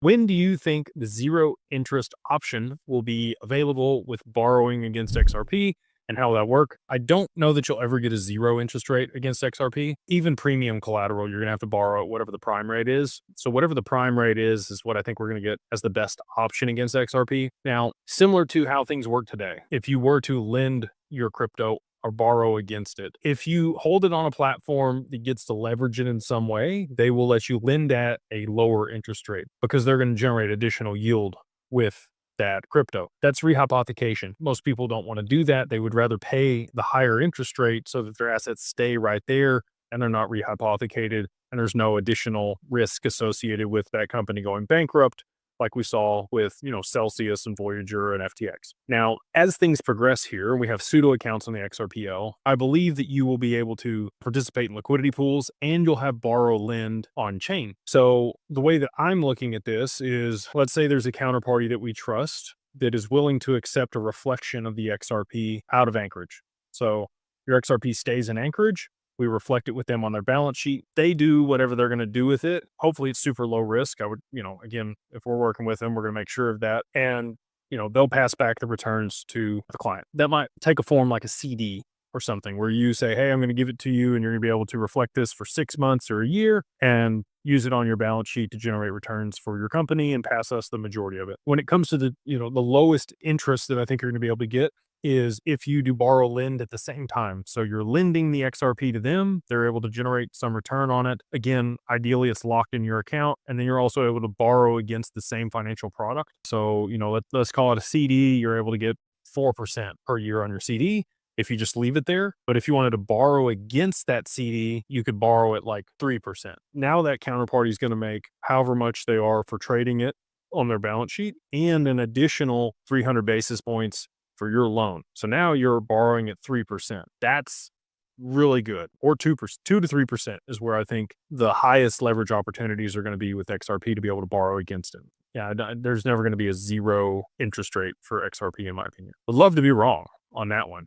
When do you think the zero interest option will be available with borrowing against XRP, and how will that work? I don't know that you'll ever get a zero interest rate against XRP. Even premium collateral, you're going to have to borrow at whatever the prime rate is. So whatever the prime rate is what I think we're going to get as the best option against XRP. Now, similar to how things work today, if you were to lend your crypto or borrow against it, if you hold it on a platform that gets to leverage it in some way, they will let you lend at a lower interest rate because they're going to generate additional yield with that crypto. That's rehypothecation. Most people don't want to do that. They would rather pay the higher interest rate so that their assets stay right there and they're not rehypothecated and there's no additional risk associated with that company going bankrupt, like we saw with, Celsius and Voyager and FTX. Now, as things progress here, we have pseudo accounts on the XRPL. I believe that you will be able to participate in liquidity pools and you'll have borrow lend on chain. So the way that I'm looking at this is, let's say there's a counterparty that we trust that is willing to accept a reflection of the XRP out of Anchorage. So your XRP stays in Anchorage. We reflect it with them on their balance sheet. They do whatever they're going to do with it. Hopefully it's super low risk. I would, again, if we're working with them, we're going to make sure of that. And, they'll pass back the returns to the client. That might take a form like a CD or something where you say, hey, I'm going to give it to you and you're going to be able to reflect this for 6 months or a year and use it on your balance sheet to generate returns for your company and pass us the majority of it. When it comes to the lowest interest that I think you're going to be able to get is if you do borrow lend at the same time. So you're lending the XRP to them, they're able to generate some return on it. Again, ideally it's locked in your account, and then you're also able to borrow against the same financial product. So, let's call it a CD, you're able to get 4% per year on your CD if you just leave it there. But if you wanted to borrow against that CD, you could borrow at like 3%. Now that counterparty is going to make however much they are for trading it on their balance sheet and an additional 300 basis points for your loan. So now you're borrowing at 3%. That's really good. Or 2%, 2 to 3% is where I think the highest leverage opportunities are going to be with XRP to be able to borrow against it. Yeah, there's never going to be a zero interest rate for XRP in my opinion. Would love to be wrong on that one.